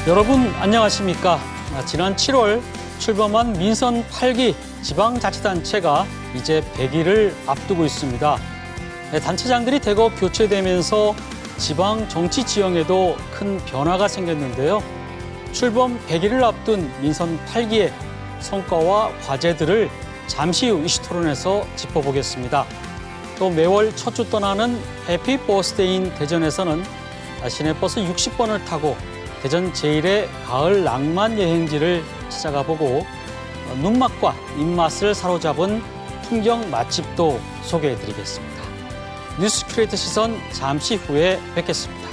여러분 안녕하십니까? 지난 7월 출범한 민선 8기 지방자치단체가 이제 100일을 앞두고 있습니다. 단체장들이 대거 교체되면서 지방 정치 지형에도 큰 변화가 생겼는데요. 출범 100일을 앞둔 민선 8기의 성과와 과제들을 잠시 후 이슈토론에서 짚어보겠습니다. 또 매월 첫 주 떠나는 해피 버스데이인 대전에서는 시내버스 60번을 타고 대전 제1의 가을 낭만 여행지를 찾아가 보고 눈맛과 입맛을 사로잡은 풍경 맛집도 소개해드리겠습니다. 뉴스 큐레이터 시선 잠시 후에 뵙겠습니다.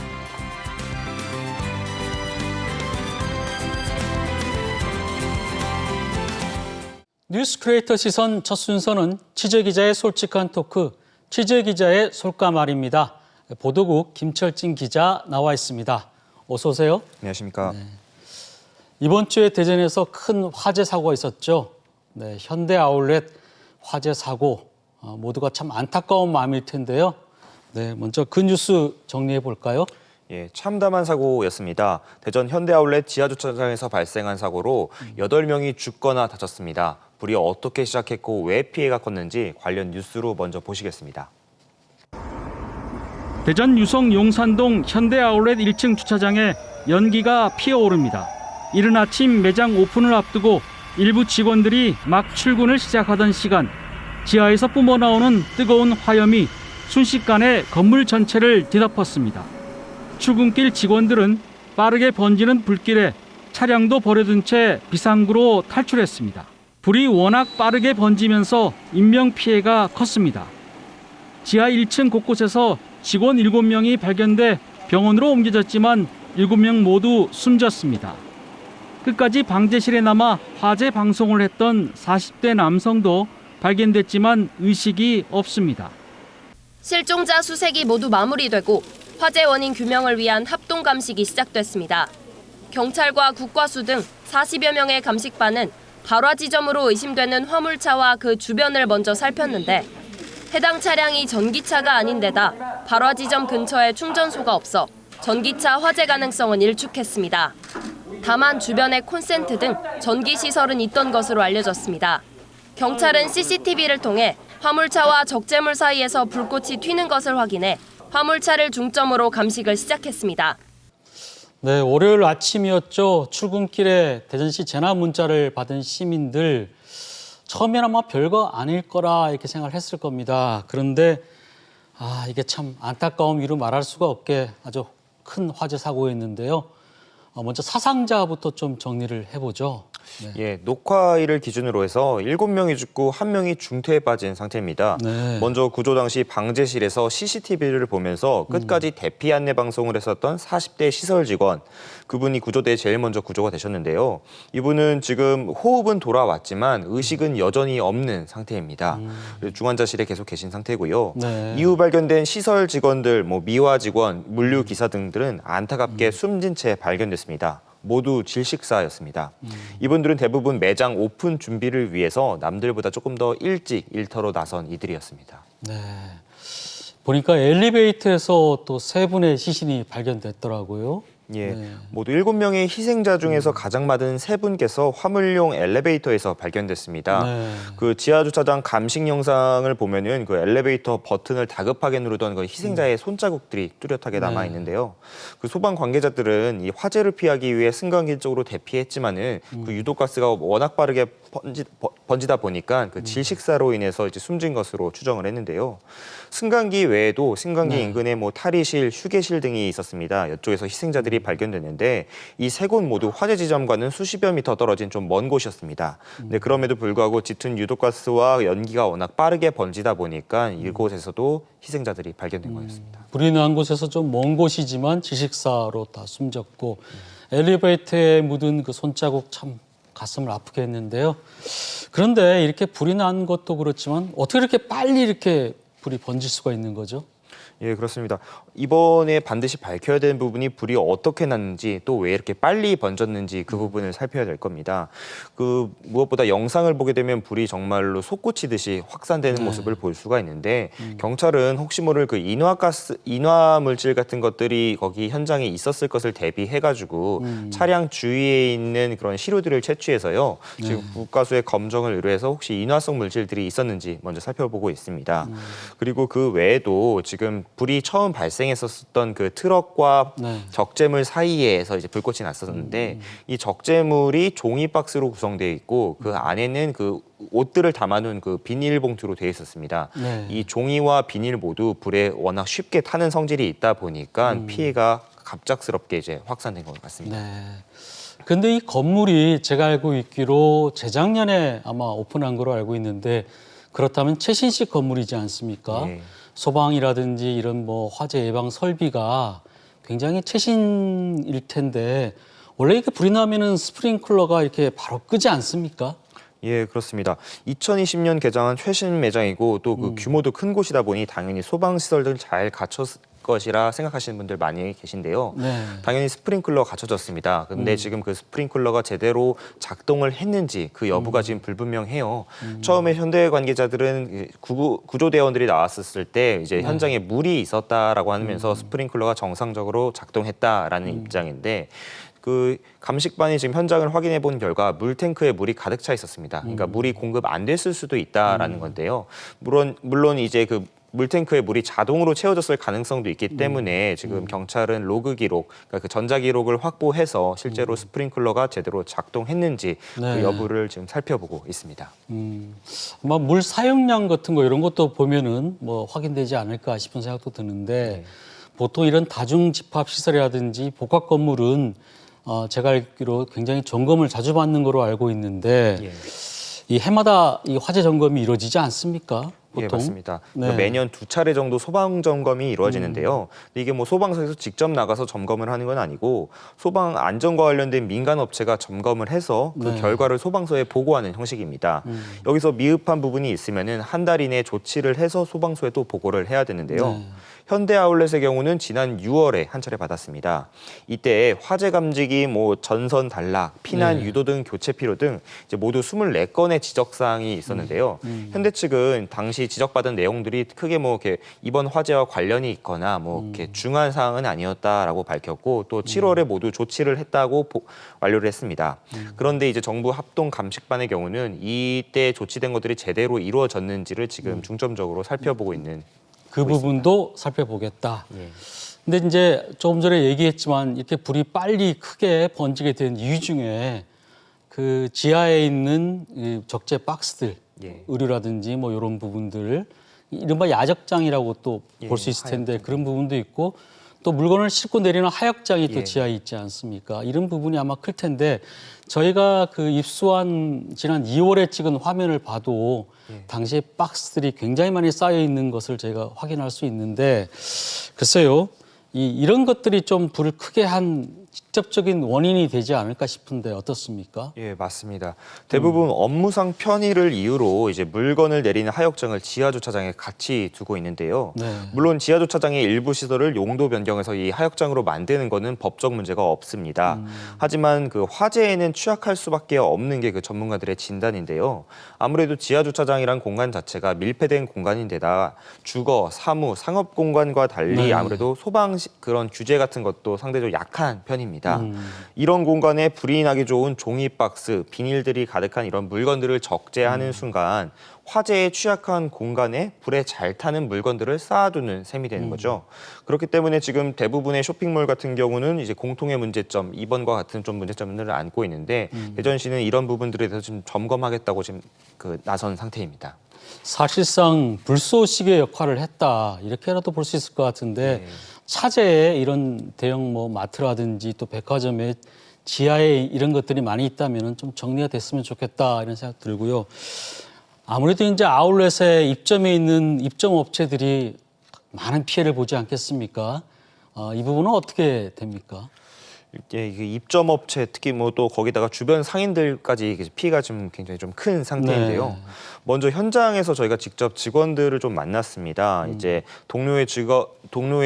뉴스 큐레이터 시선 첫 순서는 취재기자의 솔직한 토크, 취재기자의 솔까말입니다. 보도국 김철진 기자 나와 있습니다. 어서 오세요. 안녕하십니까. 네. 이번 주에 대전에서 큰 화재 사고가 있었죠. 네, 현대 아울렛 화재 사고 모두가 참 안타까운 마음일 텐데요. 네, 먼저 그 뉴스 정리해 볼까요? 예, 참담한 사고였습니다. 대전 현대 아울렛 지하주차장에서 발생한 사고로 8명이 죽거나 다쳤습니다. 불이 어떻게 시작했고 왜 피해가 컸는지 관련 뉴스로 먼저 보시겠습니다. 대전 유성 용산동 현대 아울렛 1층 주차장에 연기가 피어오릅니다. 이른 아침 매장 오픈을 앞두고 일부 직원들이 막 출근을 시작하던 시간, 지하에서 뿜어나오는 뜨거운 화염이 순식간에 건물 전체를 뒤덮었습니다. 출근길 직원들은 빠르게 번지는 불길에 차량도 버려둔 채 비상구로 탈출했습니다. 불이 워낙 빠르게 번지면서 인명피해가 컸습니다. 지하 1층 곳곳에서 직원 7명이 발견돼 병원으로 옮겨졌지만 7명 모두 숨졌습니다. 끝까지 방제실에 남아 화재 방송을 했던 40대 남성도 발견됐지만 의식이 없습니다. 실종자 수색이 모두 마무리되고 화재 원인 규명을 위한 합동 감식이 시작됐습니다. 경찰과 국과수 등 40여 명의 감식반은 발화 지점으로 의심되는 화물차와 그 주변을 먼저 살폈는데 해당 차량이 전기차가 아닌 데다 발화 지점 근처에 충전소가 없어 전기차 화재 가능성은 일축했습니다. 다만 주변에 콘센트 등 전기 시설은 있던 것으로 알려졌습니다. 경찰은 CCTV를 통해 화물차와 적재물 사이에서 불꽃이 튀는 것을 확인해 화물차를 중점으로 감식을 시작했습니다. 네, 월요일 아침이었죠. 출근길에 대전시 재난 문자를 받은 시민들 처음에는 아마 별거 아닐 거라 이렇게 생각을 했을 겁니다. 그런데 이게 참 안타까움 이루 말할 수가 없게 아주 큰 화재 사고였는데요. 먼저 사상자부터 좀 정리를 해보죠. 네. 예, 녹화일을 기준으로 해서 7명이 죽고 1명이 중태에 빠진 상태입니다. 네. 먼저 구조 당시 방제실에서 CCTV를 보면서 끝까지 대피 안내 방송을 했었던 40대 시설 직원, 그분이 구조대에 제일 먼저 구조가 되셨는데요. 이분은 지금 호흡은 돌아왔지만 의식은 여전히 없는 상태입니다. 중환자실에 계속 계신 상태고요. 네. 이후 발견된 시설 직원들, 미화 직원, 물류 기사 등들은 안타깝게 숨진 채 발견됐습니다. 모두 질식사였습니다. 이분들은 대부분 매장 오픈 준비를 위해서 남들보다 조금 더 일찍 일터로 나선 이들이었습니다. 네. 보니까 엘리베이터에서 또 3분의 시신이 발견됐더라고요. 예, 네. 모두 7명의 희생자 중에서 가장 많은 3분께서 화물용 엘리베이터에서 발견됐습니다. 네. 그 지하주차장 감식 영상을 보면은 그 엘리베이터 버튼을 다급하게 누르던 그 희생자의 손자국들이 뚜렷하게 남아 있는데요. 그 소방 관계자들은 이 화재를 피하기 위해 승강기 쪽으로 대피했지만은 그 유독가스가 워낙 빠르게 번지다 보니까 그 질식사로 인해서 이제 숨진 것으로 추정을 했는데요. 승강기 외에도 승강기 인근에 탈의실, 휴게실 등이 있었습니다. 이쪽에서 희생자들이 발견됐는데 이 3곳 모두 화재 지점과는 수십여 미터 떨어진 좀 먼 곳이었습니다. 근데 그럼에도 불구하고 짙은 유독가스와 연기가 워낙 빠르게 번지다 보니까 이곳에서도 희생자들이 발견된 거였습니다. 불이 난 곳에서 좀 먼 곳이지만 질식사로 다 숨졌고 엘리베이터에 묻은 그 손자국 참 가슴을 아프게 했는데요. 그런데 이렇게 불이 난 것도 그렇지만 어떻게 이렇게 빨리 이렇게 불이 번질 수가 있는 거죠? 예, 그렇습니다. 이번에 반드시 밝혀야 되는 부분이 불이 어떻게 났는지 또 왜 이렇게 빨리 번졌는지 그 부분을 살펴야 될 겁니다. 그 무엇보다 영상을 보게 되면 불이 정말로 솟구치듯이 확산되는 모습을 볼 수가 있는데 경찰은 혹시 모를 그 인화 물질 같은 것들이 거기 현장에 있었을 것을 대비해가지고 차량 주위에 있는 그런 시료들을 채취해서요. 지금 국과수의 검정을 의뢰해서 혹시 인화성 물질들이 있었는지 먼저 살펴보고 있습니다. 그리고 그 외에도 지금 불이 처음 발생했었던 그 트럭과 적재물 사이에서 이제 불꽃이 났었는데 이 적재물이 종이 박스로 구성되어 있고 그 안에는 그 옷들을 담아놓은 그 비닐봉투로 되어 있었습니다. 이 종이와 비닐 모두 불에 워낙 쉽게 타는 성질이 있다 보니까 피해가 갑작스럽게 이제 확산된 것 같습니다. 네. 근데 이 건물이 제가 알고 있기로 재작년에 아마 오픈한 거로 알고 있는데 그렇다면 최신식 건물이지 않습니까? 네. 소방이라든지 이런 뭐 화재 예방 설비가 굉장히 최신일 텐데 원래 이렇게 불이 나면은 스프링클러가 이렇게 바로 끄지 않습니까? 예, 그렇습니다. 2020년 개장한 최신 매장이고 또 그 규모도 큰 곳이다 보니 당연히 소방 시설들 잘 갖췄을 것이라 생각하시는 분들 많이 계신데요. 당연히 스프링클러 갖춰졌습니다. 근데 지금 그 스프링클러가 제대로 작동을 했는지 그 여부가 지금 불분명해요. 처음에 현대 관계자들은 구조대원들이 나왔었을 때 이제 현장에 물이 있었다라고 하면서 스프링클러가 정상적으로 작동했다라는 입장인데 그 감식반이 지금 현장을 확인해 본 결과 물탱크에 물이 가득 차 있었습니다. 그러니까 물이 공급 안 됐을 수도 있다라는 건데요. 물론 이제 그 물탱크에 물이 자동으로 채워졌을 가능성도 있기 때문에 지금 경찰은 로그 기록, 그러니까 그 전자 기록을 확보해서 실제로 스프링클러가 제대로 작동했는지 그 여부를 지금 살펴보고 있습니다. 아마 물 사용량 같은 거 이런 것도 보면은 뭐 확인되지 않을까 싶은 생각도 드는데 보통 이런 다중 집합 시설이라든지 복합 건물은 제가 알기로 굉장히 점검을 자주 받는 거로 알고 있는데 이 해마다 이 화재 점검이 이루어지지 않습니까? 보통? 예, 맞습니다. 그러니까 매년 2차례 정도 소방 점검이 이루어지는데요. 근데 이게 뭐 소방서에서 직접 나가서 점검을 하는 건 아니고 소방 안전과 관련된 민간 업체가 점검을 해서 그 결과를 소방서에 보고하는 형식입니다. 여기서 미흡한 부분이 있으면은 한 달 이내 조치를 해서 소방서에 또 보고를 해야 되는데요. 현대 아울렛의 경우는 지난 6월에 한 차례 받았습니다. 이때 화재 감지기, 뭐 전선 단락, 피난 유도 등 교체 필요 등 이제 모두 24건의 지적 사항이 있었는데요. 현대 측은 당시 지적받은 내용들이 크게 뭐 이렇게 이번 화재와 관련이 있거나 뭐 이렇게 중요한 사항은 아니었다라고 밝혔고 또 7월에 모두 조치를 했다고 완료를 했습니다. 그런데 이제 정부 합동 감식반의 경우는 이때 조치된 것들이 제대로 이루어졌는지를 지금 중점적으로 살펴보고 있는. 그 부분도 살펴보겠다. 근데 이제 조금 전에 얘기했지만 이렇게 불이 빨리 크게 번지게 된 이유 중에 그 지하에 있는 이 적재 박스들, 의류라든지 뭐 이런 부분들, 이른바 야적장이라고 또 볼 수 있을 텐데 그런 부분도 있고 또 물건을 싣고 내리는 하역장이 또 지하에 있지 않습니까? 이런 부분이 아마 클 텐데 저희가 그 입수한 지난 2월에 찍은 화면을 봐도 당시에 박스들이 굉장히 많이 쌓여 있는 것을 저희가 확인할 수 있는데 글쎄요, 이런 것들이 좀 불을 크게 한 직접적인 원인이 되지 않을까 싶은데 어떻습니까? 예, 맞습니다. 대부분 업무상 편의를 이유로 이제 물건을 내리는 하역장을 지하 주차장에 같이 두고 있는데요. 물론 지하 주차장의 일부 시설을 용도 변경해서 이 하역장으로 만드는 거는 법적 문제가 없습니다. 하지만 그 화재에는 취약할 수밖에 없는 게 그 전문가들의 진단인데요. 아무래도 지하 주차장이란 공간 자체가 밀폐된 공간인데다 주거, 사무, 상업 공간과 달리 아무래도 소방 그런 규제 같은 것도 상대적으로 약한 편입니다. 이런 공간에 불이 나기 좋은 종이 박스, 비닐들이 가득한 이런 물건들을 적재하는 순간 화재에 취약한 공간에 불에 잘 타는 물건들을 쌓아두는 셈이 되는 거죠. 그렇기 때문에 지금 대부분의 쇼핑몰 같은 경우는 이제 공통의 문제점, 이번과 같은 좀 문제점들을 안고 있는데 대전시는 이런 부분들에 대해서 좀 점검하겠다고 지금 나선 상태입니다. 사실상 불쏘시개 역할을 했다 이렇게라도 볼 수 있을 것 같은데 차제에 이런 대형 뭐 마트라든지 또 백화점에 지하에 이런 것들이 많이 있다면 좀 정리가 됐으면 좋겠다 이런 생각 들고요. 아무래도 이제 아울렛에 입점해 있는 입점 업체들이 많은 피해를 보지 않겠습니까? 이 부분은 어떻게 됩니까? 예, 이게 입점 업체 특히 뭐 또 거기다가 주변 상인들까지 피해가 좀 굉장히 좀 큰 상태인데요. 먼저 현장에서 저희가 직접 직원들을 좀 만났습니다. 이제 동료의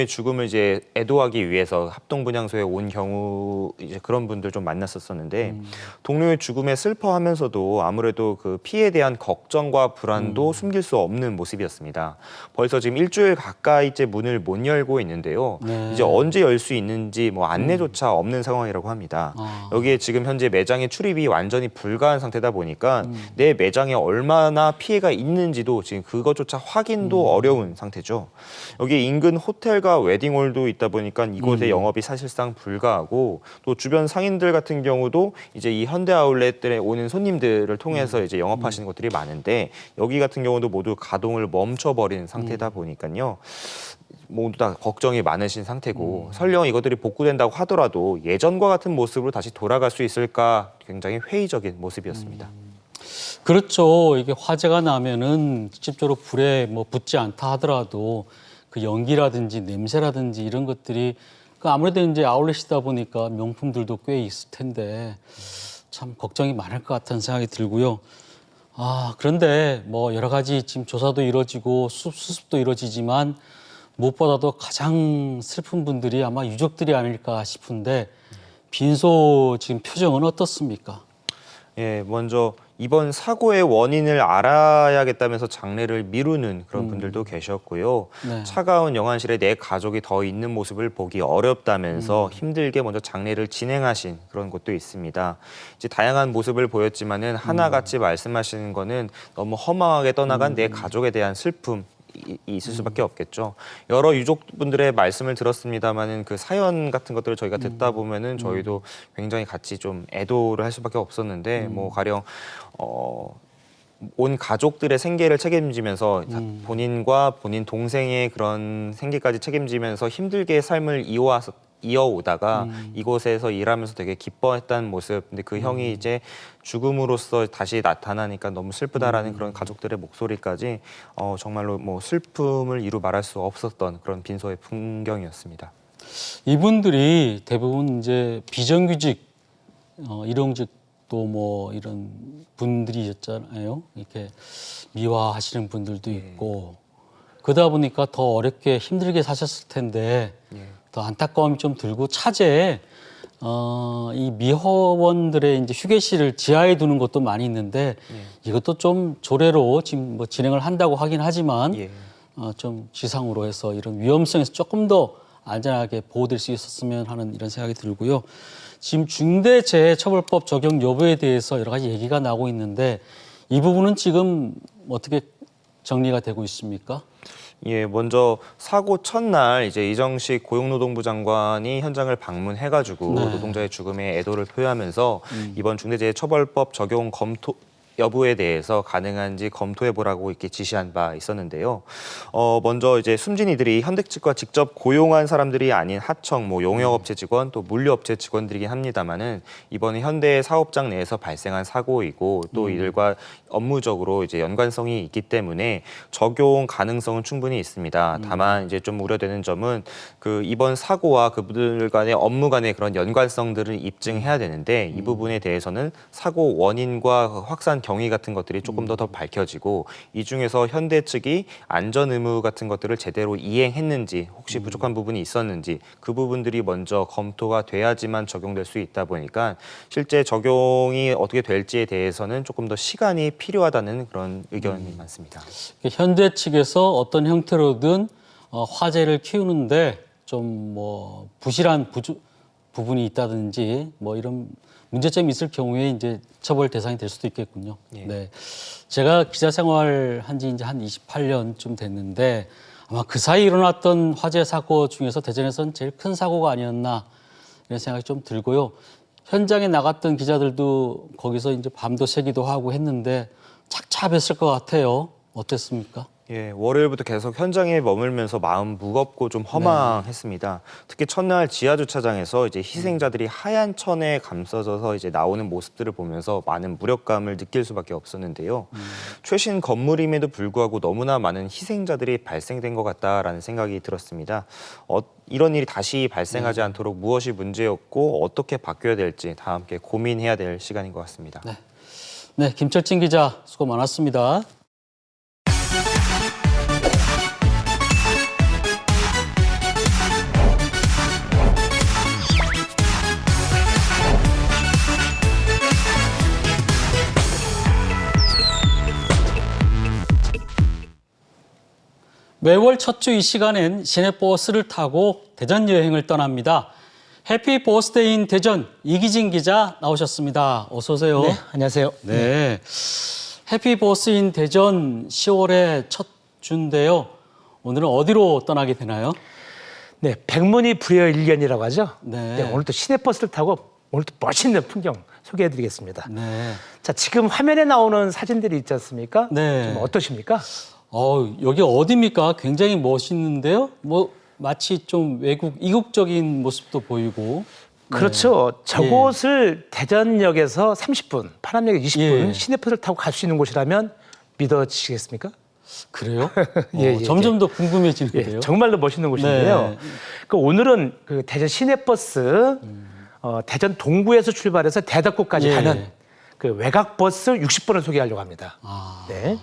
죽음을 이제 애도하기 위해서 합동분향소에 온 경우 이제 그런 분들 좀 만났었는데 동료의 죽음에 슬퍼하면서도 아무래도 그 피해에 대한 걱정과 불안도 숨길 수 없는 모습이었습니다. 벌써 지금 일주일 가까이째 문을 못 열고 있는데요. 네. 이제 언제 열 수 있는지 뭐 안내조차 없는 상황이라고 합니다. 여기에 지금 현재 매장의 출입이 완전히 불가한 상태다 보니까 내 매장에 얼마나 피해가 있는지도 지금 그것조차 확인도 어려운 상태죠. 여기 인근 호텔과 웨딩홀도 있다 보니까 이곳의 영업이 사실상 불가하고 또 주변 상인들 같은 경우도 이제 이 현대 아울렛들에 오는 손님들을 통해서 이제 영업하시는 곳들이 많은데 여기 같은 경우도 모두 가동을 멈춰버린 상태다 보니까요. 모두 다 걱정이 많으신 상태고 설령 이것들이 복구된다고 하더라도 예전과 같은 모습으로 다시 돌아갈 수 있을까 굉장히 회의적인 모습이었습니다. 그렇죠. 이게 화재가 나면은 직접적으로 불에 뭐 붙지 않다 하더라도 그 연기라든지 냄새라든지 이런 것들이 그 아무래도 이제 아울렛이다 보니까 명품들도 꽤 있을 텐데 참 걱정이 많을 것 같다는 생각이 들고요. 그런데 뭐 여러 가지 지금 조사도 이루어지고 수습도 이루어지지만 무엇보다도 가장 슬픈 분들이 아마 유족들이 아닐까 싶은데 빈소 지금 표정은 어떻습니까? 예, 먼저 이번 사고의 원인을 알아야겠다면서 장례를 미루는 그런 분들도 계셨고요. 네. 차가운 영안실에 내 가족이 더 있는 모습을 보기 어렵다면서 힘들게 먼저 장례를 진행하신 그런 곳도 있습니다. 이제 다양한 모습을 보였지만은 하나같이 말씀하시는 거는 너무 허망하게 떠나간 내 가족에 대한 슬픔. 있을 수밖에 없겠죠. 여러 유족분들의 말씀을 들었습니다만은 그 사연 같은 것들을 저희가 듣다 보면은 저희도 굉장히 같이 좀 애도를 할 수밖에 없었는데 뭐 가령 온 가족들의 생계를 책임지면서 본인과 본인 동생의 그런 생계까지 책임지면서 힘들게 삶을 이어오다가 이곳에서 일하면서 되게 기뻐했다는 모습. 근데 그 형이 이제 죽음으로써 다시 나타나니까 너무 슬프다라는 그런 가족들의 목소리까지 정말로 뭐 슬픔을 이루 말할 수 없었던 그런 빈소의 풍경이었습니다. 이분들이 대부분 이제 비정규직, 일용직도 뭐 이런 분들이셨잖아요. 이렇게 미화하시는 분들도 있고 그러다 보니까 더 어렵게 힘들게 사셨을 텐데 더 안타까움이 좀 들고 차제에 이 미화원들의 이제 휴게실을 지하에 두는 것도 많이 있는데 이것도 좀 조례로 지금 뭐 진행을 한다고 하긴 하지만 좀 지상으로 해서 이런 위험성에서 조금 더 안전하게 보호될 수 있었으면 하는 이런 생각이 들고요. 지금 중대재해처벌법 적용 여부에 대해서 여러 가지 얘기가 나오고 있는데 이 부분은 지금 어떻게 정리가 되고 있습니까? 예, 먼저 사고 첫날 이제 이정식 고용노동부 장관이 현장을 방문해가지고 노동자의 죽음에 애도를 표하면서 이번 중대재해처벌법 적용 검토 여부에 대해서 가능한지 검토해보라고 이렇게 지시한 바 있었는데요. 먼저 이제 숨진 이들이 현대 측과 직접 고용한 사람들이 아닌 하청, 뭐 용역업체 직원, 또 물류업체 직원들이긴 합니다만은 이번에 현대 사업장 내에서 발생한 사고이고 또 이들과 업무적으로 이제 연관성이 있기 때문에 적용 가능성은 충분히 있습니다. 다만 이제 좀 우려되는 점은 그 이번 사고와 그분들 간의 업무 간의 그런 연관성들을 입증해야 되는데 이 부분에 대해서는 사고 원인과 확산 경위 같은 것들이 조금 더 밝혀지고 이 중에서 현대 측이 안전 의무 같은 것들을 제대로 이행했는지 혹시 부족한 부분이 있었는지 그 부분들이 먼저 검토가 돼야지만 적용될 수 있다 보니까 실제 적용이 어떻게 될지에 대해서는 조금 더 시간이 필요하다는 그런 의견이 많습니다. 현대 측에서 어떤 형태로든 화재를 키우는데 좀 뭐 부실한 부분이 있다든지 뭐 이런 문제점이 있을 경우에 이제 처벌 대상이 될 수도 있겠군요. 네. 제가 기자 생활 한 지 이제 한 28년쯤 됐는데 아마 그 사이 일어났던 화재 사고 중에서 대전에서는 제일 큰 사고가 아니었나 이런 생각이 좀 들고요. 현장에 나갔던 기자들도 거기서 이제 밤도 새기도 하고 했는데 착잡했을 것 같아요. 어땠습니까? 예, 월요일부터 계속 현장에 머물면서 마음 무겁고 좀 허망했습니다. 특히 첫날 지하 주차장에서 이제 희생자들이 하얀 천에 감싸져서 이제 나오는 모습들을 보면서 많은 무력감을 느낄 수밖에 없었는데요. 최신 건물임에도 불구하고 너무나 많은 희생자들이 발생된 것 같다라는 생각이 들었습니다. 이런 일이 다시 발생하지 않도록 무엇이 문제였고 어떻게 바뀌어야 될지 다 함께 고민해야 될 시간인 것 같습니다. 네, 김철진 기자 수고 많았습니다. 매월 첫 주 이 시간엔 시내버스를 타고 대전 여행을 떠납니다. 해피 버스데이인 대전 이기진 기자 나오셨습니다. 어서 오세요. 네, 안녕하세요. 네. 해피 버스인 대전 10월의 첫 주인데요. 오늘은 어디로 떠나게 되나요? 네, 백문이 불여일견이라고 하죠. 네. 오늘 또 시내버스를 타고 오늘 또 멋있는 풍경 소개해드리겠습니다. 네. 자, 지금 화면에 나오는 사진들이 있지 않습니까? 네. 좀 어떠십니까? 여기 어디입니까? 굉장히 멋있는데요. 마치 좀 이국적인 모습도 보이고. 그렇죠. 저곳을 대전역에서 30분, 파남역에 20분 예. 시내버스를 타고 갈 수 있는 곳이라면 믿어지시겠습니까? 그래요? 예, 점점 더 궁금해지는데요. 예, 정말로 멋있는 곳인데요. 네. 오늘은 그 대전 시내버스 대전 동구에서 출발해서 대덕구까지 예. 가는 그 외곽버스 60번을 소개하려고 합니다. 아. 네.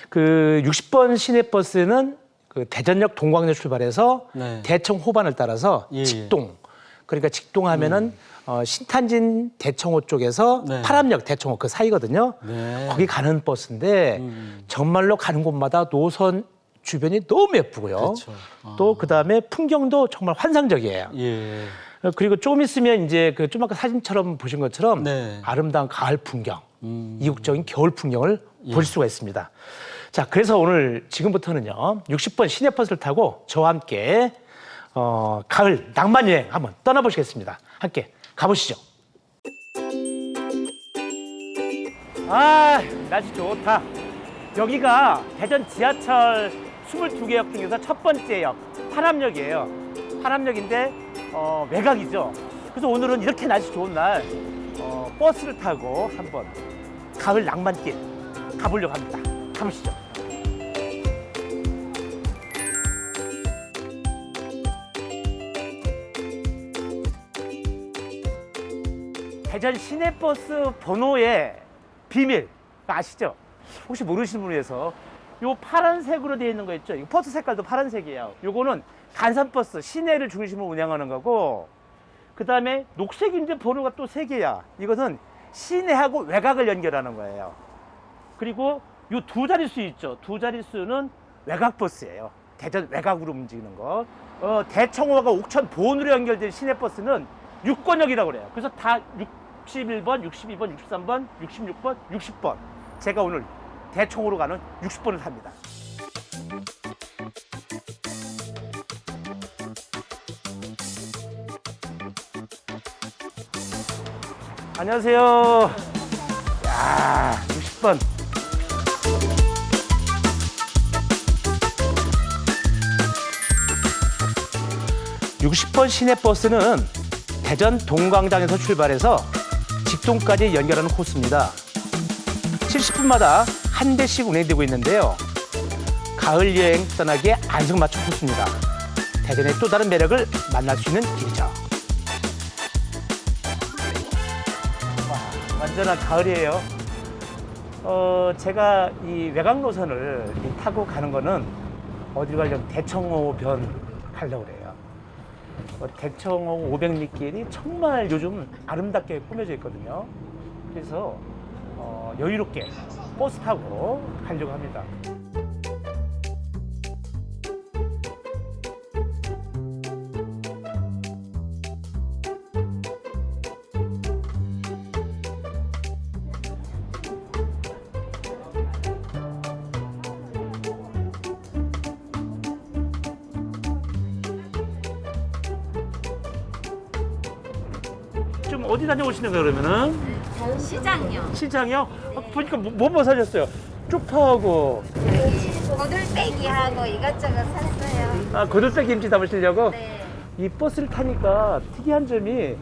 그 60번 시내버스는 그 대전역 동광역 출발해서 네. 대청 호반을 따라서 예, 예. 직동, 그러니까 직동하면은 신탄진 대청호 쪽에서 네. 파람역 대청호 그 사이거든요. 네. 거기 가는 버스인데 정말로 가는 곳마다 노선 주변이 너무 예쁘고요. 그렇죠. 또 그다음에 풍경도 정말 환상적이에요. 예. 그리고 좀 있으면 이제 그 좀 아까 사진처럼 보신 것처럼 네. 아름다운 가을 풍경, 이국적인 겨울 풍경을 볼 수가 있습니다. 자, 그래서 오늘 지금부터는요 60번 시내버스를 타고 저와 함께 가을 낭만 여행 한번 떠나보시겠습니다. 함께 가보시죠. 아, 날씨 좋다. 여기가 대전 지하철 22개역 중에서 첫 번째 역 파남역이에요. 파남역인데 외곽이죠. 그래서 오늘은 이렇게 날씨 좋은 날 버스를 타고 한번 가을 낭만길 가보려고 합니다. 가보시죠. 대전 시내버스 번호의 비밀 아시죠? 혹시 모르시는 분을 위해서 요 파란색으로 되어 있는 거 있죠? 이 버스 색깔도 파란색이에요. 요거는 간선버스 시내를 중심으로 운영하는 거고, 그 다음에 녹색인데 번호가 또 3개야. 이것은 시내하고 외곽을 연결하는 거예요. 그리고 요 두 자릿수 있죠? 두 자릿수는 외곽버스예요. 대전 외곽으로 움직이는 거. 대청호가 옥천 보온으로 연결된 시내버스는 6권역이라고 그래요. 그래서 다 61번, 62번, 63번, 66번, 60번. 제가 오늘 대청호로 가는 60번을 탑니다. 안녕하세요. 야, 60번. (60번) 시내버스는 대전 동광장에서 출발해서 직동까지 연결하는 코스입니다. 70분마다 한 대씩 운행되고 있는데요. 가을 여행 떠나기에 안성맞춤 코스입니다. 대전의 또 다른 매력을 만날 수 있는 길이죠. 와, 완전한 가을이에요. 제가 이 외곽 노선을 타고 가는 거는 어디로 가려면 대청호변 가려고 그래요. 대청호 500리길이 정말 요즘 아름답게 꾸며져 있거든요. 그래서 여유롭게 버스 타고 가려고 합니다. 좀 어디 다녀오시는 거예요, 그러면은? 시장요. 시장이요? 보니까 뭐 사셨어요? 쪽파하고 고들빼기하고 이것저것 샀어요. 고들빼기 김치 담으시려고? 네. 이 버스를 타니까 특이한 점이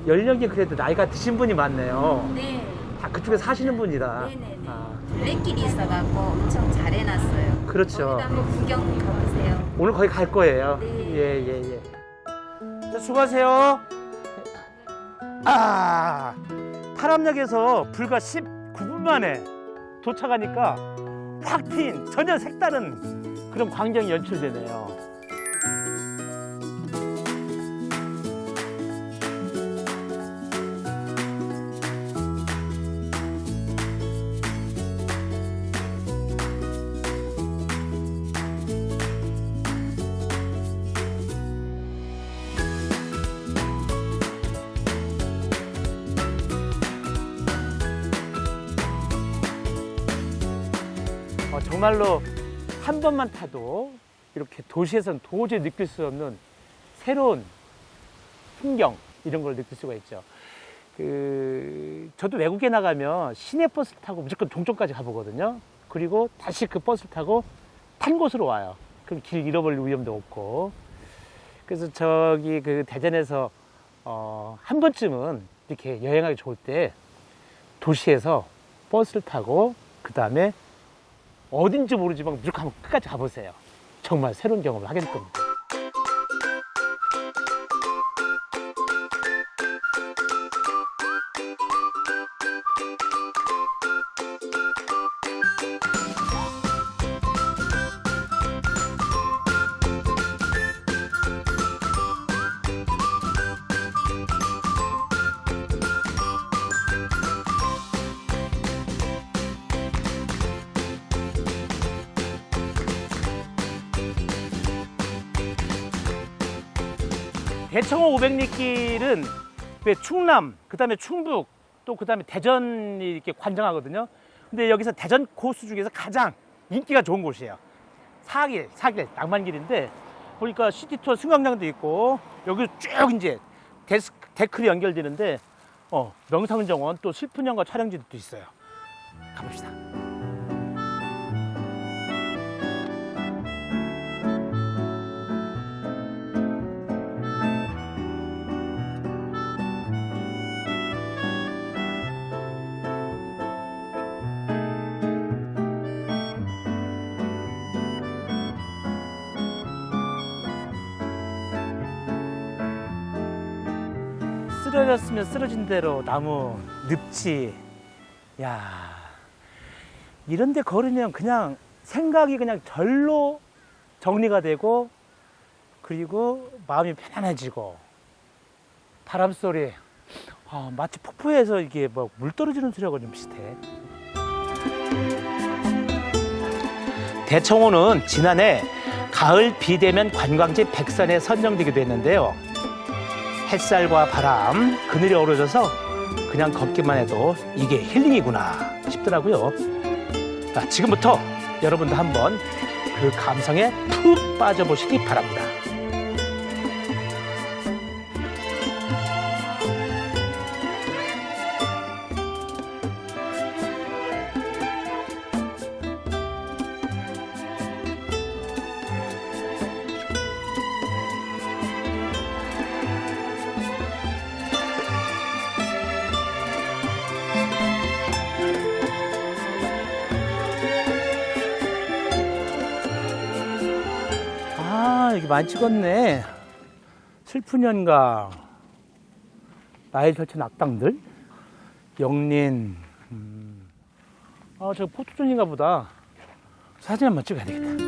연령이 그래도 나이가 드신 분이 많네요. 네. 다 그쪽에 사시는 분이라. 네네네. 아, 블랙길이 있어갖고 엄청 잘 해놨어요. 그렇죠. 거기다 한번 구경 가보세요. 오늘 거기 갈 거예요. 네. 예. 자, 수고하세요. 파람역에서 불과 19분 만에 도착하니까 확 트인 전혀 색다른 그런 광경이 연출되네요. 정말로 한 번만 타도 이렇게 도시에서는 도저히 느낄 수 없는 새로운 풍경 이런 걸 느낄 수가 있죠. 저도 외국에 나가면 시내버스를 타고 무조건 종점까지 가보거든요. 그리고 다시 그 버스를 타고 탄 곳으로 와요. 그럼 길 잃어버릴 위험도 없고. 그래서 저기 그 대전에서 한 번쯤은 이렇게 여행하기 좋을 때 도시에서 버스를 타고 그 다음에 어딘지 모르지만 무조건 한번 끝까지 가보세요. 정말 새로운 경험을 하게 될 겁니다. 대청호 500리길은 왜 충남, 그 다음에 충북, 또 그 다음에 대전이 이렇게 관장하거든요. 근데 여기서 대전 코스 중에서 가장 인기가 좋은 곳이에요. 4길, 낭만길인데 보니까 시티투어 승강장도 있고 여기 쭉 이제 데크로 연결되는데 명상정원 또 슬픈연가 촬영지도 있어요. 가봅시다. 쓰러졌으면 쓰러진 대로 나무, 늪지. 야, 이런 데 걸으면 그냥 생각이 그냥 절로 정리가 되고 그리고 마음이 편안해지고 바람 소리, 마치 폭포에서 이게 뭐 물 떨어지는 소리하고 좀 비슷해. 대청호는 지난해 가을 비대면 관광지 100선에 선정되기도 했는데요. 햇살과 바람, 그늘이 어우러져서 그냥 걷기만 해도 이게 힐링이구나 싶더라고요. 자, 지금부터 여러분도 한번 그 감성에 푹 빠져보시기 바랍니다. 여기 많이 찍었네. 슬픈 연가, 나의 절친 악당들, 영린. 저 포토존인가 보다. 사진 한번 찍어야 되겠다.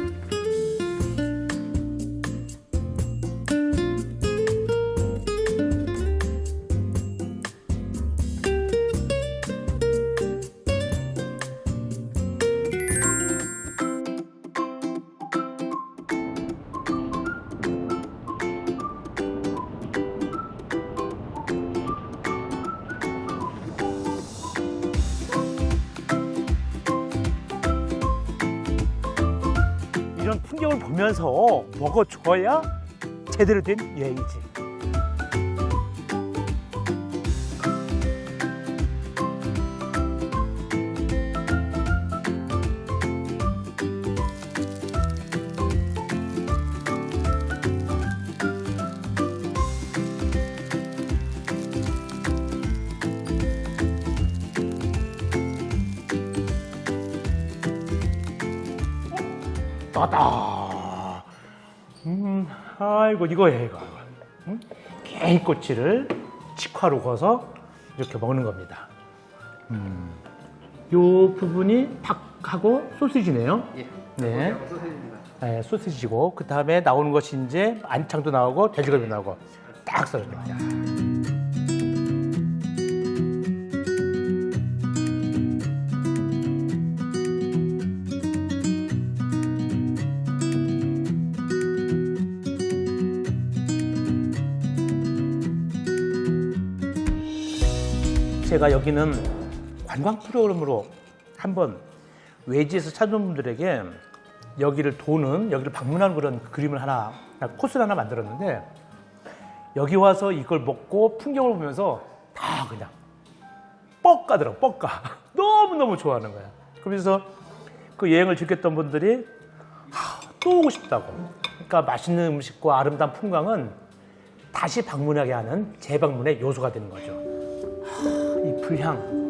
이런 풍경을 보면서 먹어줘야 제대로 된 여행이지. 따다. 아이고 이거예요 이거. 개인꼬치를 직화로 구워서 이렇게 먹는 겁니다. 요 부분이 닭하고 소시지네요. 예. 네. 소세지입니다. 네, 소시지고 그 다음에 나오는 것이 이제 안창도 나오고 돼지갈비 나오고 딱 썰어줍니다. 제가 여기는 관광 프로그램으로 한번 외지에서 찾는 분들에게 여기를 방문하는 그런 그림을 코스를 하나 만들었는데, 여기 와서 이걸 먹고 풍경을 보면서 다 그냥 뻑 가더라고, 뻑 가. 너무너무 좋아하는 거야. 그러면서 그 여행을 즐겼던 분들이 또 오고 싶다고. 그러니까 맛있는 음식과 아름다운 풍광은 다시 방문하게 하는 재방문의 요소가 되는 거죠. 이 불향.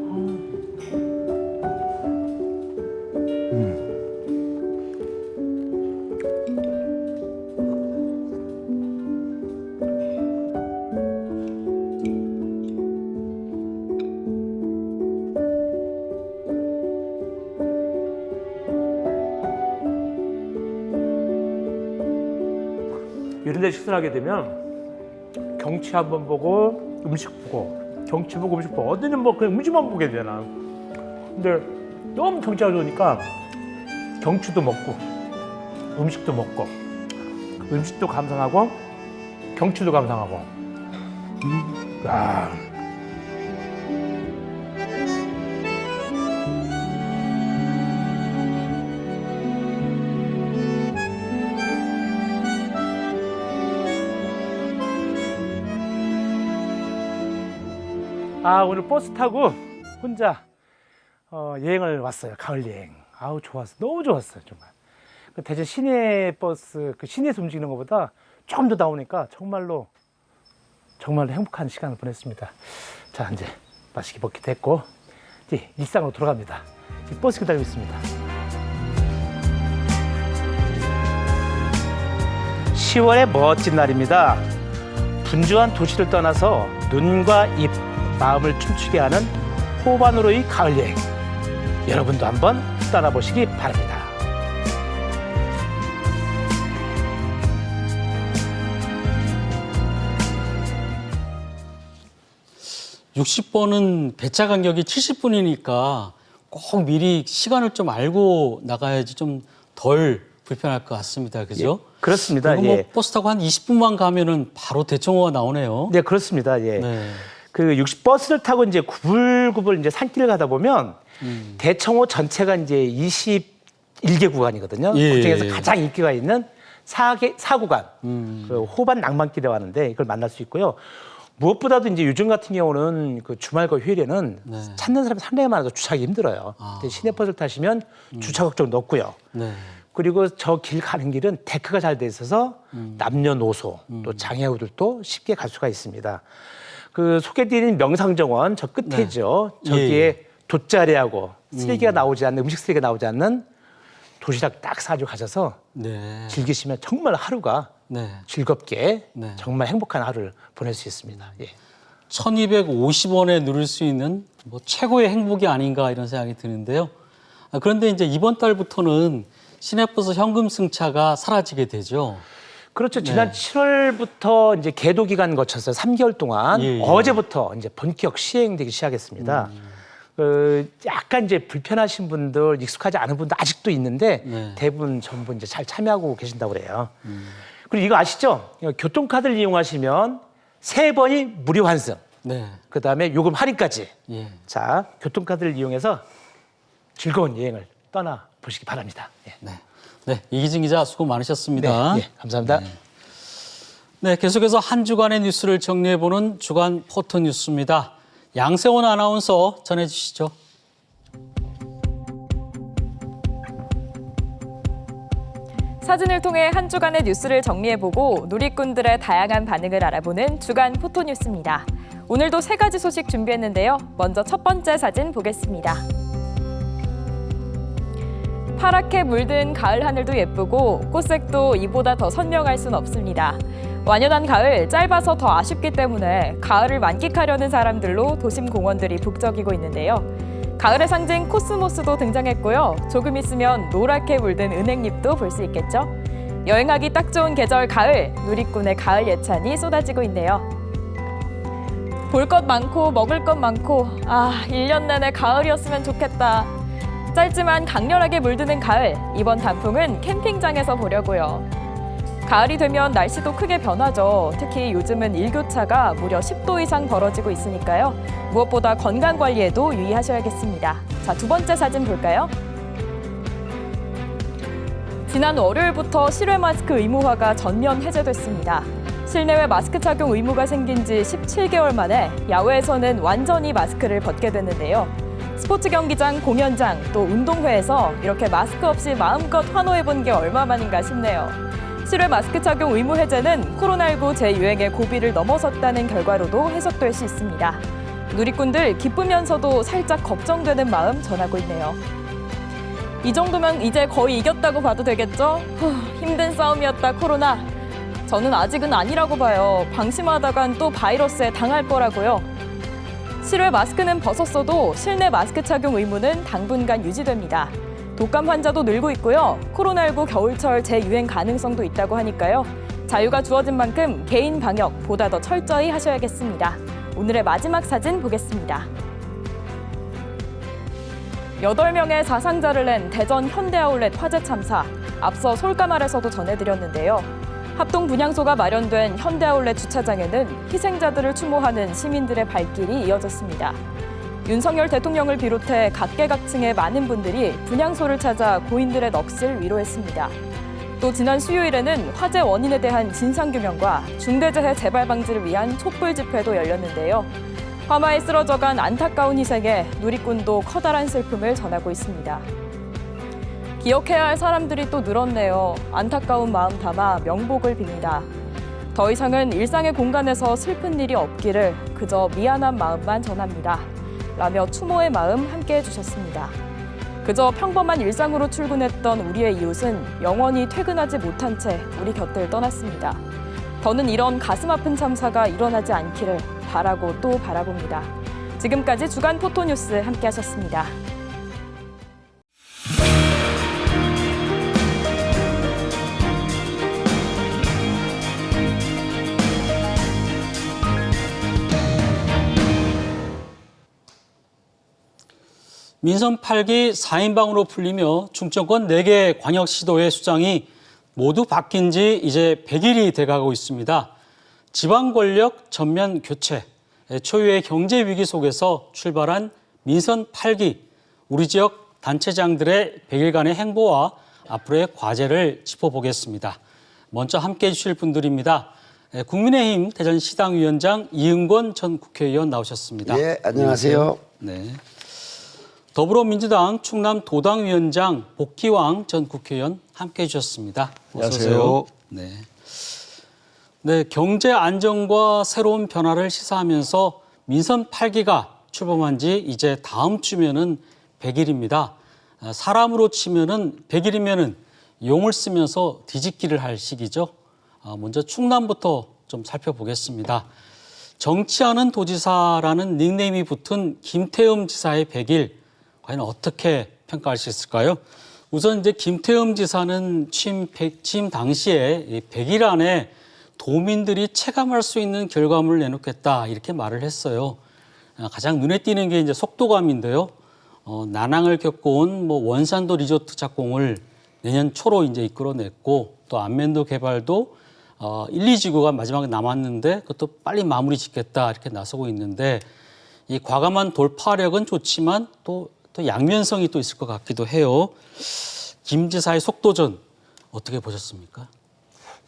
이런 데 식사를 하게 되면 경치 한번 보고 음식 보고 경치 보고 음식 보고 어디는 뭐 그냥 음식만 보게 되나. 근데 너무 경치가 좋으니까 경치도 먹고 음식도 먹고 음식도 감상하고 경치도 감상하고. 오늘 버스 타고 혼자 여행을 왔어요. 가을 여행. 좋았어. 너무 좋았어요. 정말. 대전 시내 버스, 그 시내에서 움직이는 것보다 조금 더 나오니까 정말로 행복한 시간을 보냈습니다. 자, 이제 맛있게 먹게 됐고 이제 일상으로 돌아갑니다. 지금 버스 기다리고 있습니다. 10월의 멋진 날입니다. 분주한 도시를 떠나서 눈과 입, 마음을 춤추게 하는 호반으로의 가을 여행. 여러분도 한번 떠나보시기 바랍니다. 60번은 배차 간격이 70분이니까 꼭 미리 시간을 좀 알고 나가야지 좀 덜 불편할 것 같습니다. 그죠? 예, 그렇습니다. 그리고 뭐 버스 타고 한 20분만 가면은 바로 대청호가 나오네요. 네, 그렇습니다. 예. 네. 그 60버스를 타고 이제 구불구불 이제 산길을 가다 보면 대청호 전체가 이제 21개 구간이거든요. 예, 그중에서 예. 가장 인기가 있는 4구간, 그 호반 낭만길에 왔는데 이걸 만날 수 있고요. 무엇보다도 이제 요즘 같은 경우는 그 주말과 휴일에는 네. 찾는 사람이 상당히 많아서 주차하기 힘들어요. 근데 시내버스를 타시면 주차 걱정 없고요. 네. 그리고 저 길 가는 길은 데크가 잘 돼 있어서 남녀노소 또 장애우들도 쉽게 갈 수가 있습니다. 그 소개드린 명상정원 저 끝에죠. 네. 저기에 예. 돗자리하고 쓰레기가 나오지 않는 음식 쓰레기가 나오지 않는 도시락 딱 사가지고 가셔서 네. 즐기시면 정말 하루가 네. 즐겁게 네. 정말 행복한 하루를 보낼 수 있습니다. 예. 1250원에 누릴 수 있는 뭐 최고의 행복이 아닌가 이런 생각이 드는데요. 그런데 이제 이번 달부터는 시내버스 현금 승차가 사라지게 되죠. 그렇죠. 지난 7월부터 이제 계도 기간 거쳐서 3개월 동안 예, 예. 어제부터 이제 본격 시행되기 시작했습니다. 약간 이제 불편하신 분들, 익숙하지 않은 분들 아직도 있는데 네. 대부분 전부 이제 잘 참여하고 계신다고 그래요. 그리고 이거 아시죠? 교통카드를 이용하시면 3번이 무료 환승. 네. 그다음에 요금 할인까지. 예. 자, 교통카드를 이용해서 즐거운 여행을 떠나 보시기 바랍니다. 예. 네. 네. 이기진 기자 수고 많으셨습니다. 네, 감사합니다. 네, 계속해서 한 주간의 뉴스를 정리해보는 주간 포토 뉴스입니다. 양세원 아나운서 전해주시죠. 사진을 통해 한 주간의 뉴스를 정리해보고 누리꾼들의 다양한 반응을 알아보는 주간 포토 뉴스입니다. 오늘도 3가지 소식 준비했는데요. 먼저 첫 번째 사진 보겠습니다. 파랗게 물든 가을 하늘도 예쁘고 꽃색도 이보다 더 선명할 순 없습니다. 완연한 가을, 짧아서 더 아쉽기 때문에 가을을 만끽하려는 사람들로 도심 공원들이 북적이고 있는데요. 가을의 상징 코스모스도 등장했고요. 조금 있으면 노랗게 물든 은행잎도 볼 수 있겠죠. 여행하기 딱 좋은 계절 가을, 누리꾼의 가을 예찬이 쏟아지고 있네요. 볼 것 많고 먹을 것 많고 1년 내내 가을이었으면 좋겠다. 짧지만 강렬하게 물드는 가을, 이번 단풍은 캠핑장에서 보려고요. 가을이 되면 날씨도 크게 변하죠. 특히 요즘은 일교차가 무려 10도 이상 벌어지고 있으니까요. 무엇보다 건강 관리에도 유의하셔야겠습니다. 자, 두 번째 사진 볼까요? 지난 월요일부터 실외 마스크 의무화가 전면 해제됐습니다. 실내외 마스크 착용 의무가 생긴 지 17개월 만에 야외에서는 완전히 마스크를 벗게 됐는데요. 스포츠 경기장, 공연장, 또 운동회에서 이렇게 마스크 없이 마음껏 환호해본 게 얼마만인가 싶네요. 실외 마스크 착용 의무 해제는 코로나19 재유행의 고비를 넘어섰다는 결과로도 해석될 수 있습니다. 누리꾼들 기쁘면서도 살짝 걱정되는 마음 전하고 있네요. 이 정도면 이제 거의 이겼다고 봐도 되겠죠? 힘든 싸움이었다 코로나. 저는 아직은 아니라고 봐요. 방심하다간 또 바이러스에 당할 거라고요. 실외 마스크는 벗었어도 실내 마스크 착용 의무는 당분간 유지됩니다. 독감 환자도 늘고 있고요. 코로나19 겨울철 재유행 가능성도 있다고 하니까요. 자유가 주어진 만큼 개인 방역 보다 더 철저히 하셔야겠습니다. 오늘의 마지막 사진 보겠습니다. 8명의 사상자를 낸 대전 현대아울렛 화재 참사. 앞서 솔까말에서도 전해드렸는데요. 합동 분향소가 마련된 현대아울렛 주차장에는 희생자들을 추모하는 시민들의 발길이 이어졌습니다. 윤석열 대통령을 비롯해 각계각층의 많은 분들이 분향소를 찾아 고인들의 넋을 위로했습니다. 또 지난 수요일에는 화재 원인에 대한 진상규명과 중대재해 재발 방지를 위한 촛불 집회도 열렸는데요. 화마에 쓰러져간 안타까운 희생에 누리꾼도 커다란 슬픔을 전하고 있습니다. 기억해야 할 사람들이 또 늘었네요. 안타까운 마음 담아 명복을 빕니다. 더 이상은 일상의 공간에서 슬픈 일이 없기를 그저 미안한 마음만 전합니다. 라며 추모의 마음 함께해 주셨습니다. 그저 평범한 일상으로 출근했던 우리의 이웃은 영원히 퇴근하지 못한 채 우리 곁을 떠났습니다. 더는 이런 가슴 아픈 참사가 일어나지 않기를 바라고 또 바라봅니다. 지금까지 주간 포토뉴스 함께하셨습니다. 민선 8기 4인방으로 풀리며 충청권 4개 광역시도의 수장이 모두 바뀐 지 이제 100일이 돼가고 있습니다. 지방 권력 전면 교체, 초유의 경제 위기 속에서 출발한 민선 8기, 우리 지역 단체장들의 100일간의 행보와 앞으로의 과제를 짚어보겠습니다. 먼저 함께해 주실 분들입니다. 국민의힘 대전시당위원장 이은권 전 국회의원 나오셨습니다. 예, 안녕하세요. 네. 더불어민주당 충남도당위원장 복희왕 전 국회의원 함께해 주셨습니다. 안녕하세요. 네. 네, 경제 안정과 새로운 변화를 시사하면서 민선 8기가 출범한 지 이제 다음 주면은 100일입니다. 사람으로 치면은 100일이면은 용을 쓰면서 뒤집기를 할 시기죠. 먼저 충남부터 좀 살펴보겠습니다. 정치하는 도지사라는 닉네임이 붙은 김태흠 지사의 100일, 과연 어떻게 평가할 수 있을까요? 우선 이제 김태흠 지사는 취임 당시에 100일 안에 도민들이 체감할 수 있는 결과물을 내놓겠다 이렇게 말을 했어요. 가장 눈에 띄는 게 이제 속도감인데요. 난항을 겪어온 원산도 리조트 착공을 내년 초로 이제 이끌어냈고 또 안면도 개발도 1, 2지구가 마지막에 남았는데 그것도 빨리 마무리 짓겠다 이렇게 나서고 있는데 이 과감한 돌파력은 좋지만 또 양면성이 또 있을 것 같기도 해요. 김 지사의 속도전 어떻게 보셨습니까?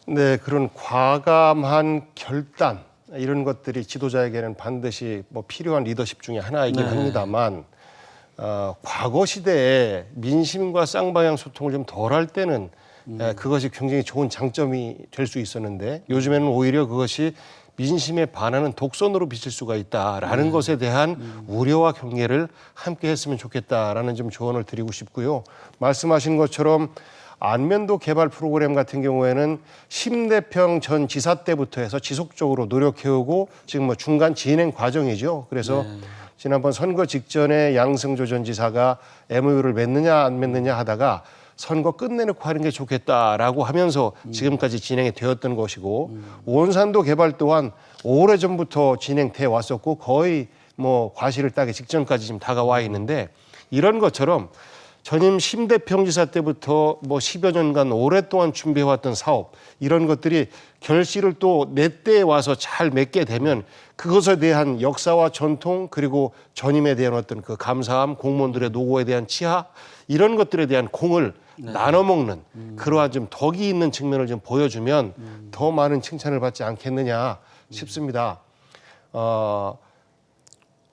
네, 그런 과감한 결단 이런 것들이 지도자에게는 반드시 필요한 리더십 중에 하나이긴 합니다만 과거 시대에 민심과 쌍방향 소통을 좀 덜 할 때는 그것이 굉장히 좋은 장점이 될 수 있었는데 요즘에는 오히려 그것이 민심에 반하는 독선으로 비칠 수가 있다라는 것에 대한 우려와 경계를 함께 했으면 좋겠다라는 좀 조언을 드리고 싶고요. 말씀하신 것처럼 안면도 개발 프로그램 같은 경우에는 심대평 전 지사 때부터 해서 지속적으로 노력해오고 지금 중간 진행 과정이죠. 그래서 지난번 선거 직전에 양승조 전 지사가 MOU를 맺느냐 안 맺느냐 하다가 선거 끝내놓고 하는 게 좋겠다라고 하면서 지금까지 진행이 되었던 것이고 원산도 개발 또한 오래전부터 진행돼 왔었고 거의 과실을 따기 직전까지 지금 다가와 있는데 이런 것처럼 전임 심대평 지사 때부터 10여 년간 오랫동안 준비해왔던 사업 이런 것들이 결실을 또 내 때에 와서 잘 맺게 되면 그것에 대한 역사와 전통 그리고 전임에 대한 어떤 그 감사함 공무원들의 노고에 대한 치하 이런 것들에 대한 공을 나눠 먹는 그러한 좀 덕이 있는 측면을 좀 보여주면 더 많은 칭찬을 받지 않겠느냐 싶습니다.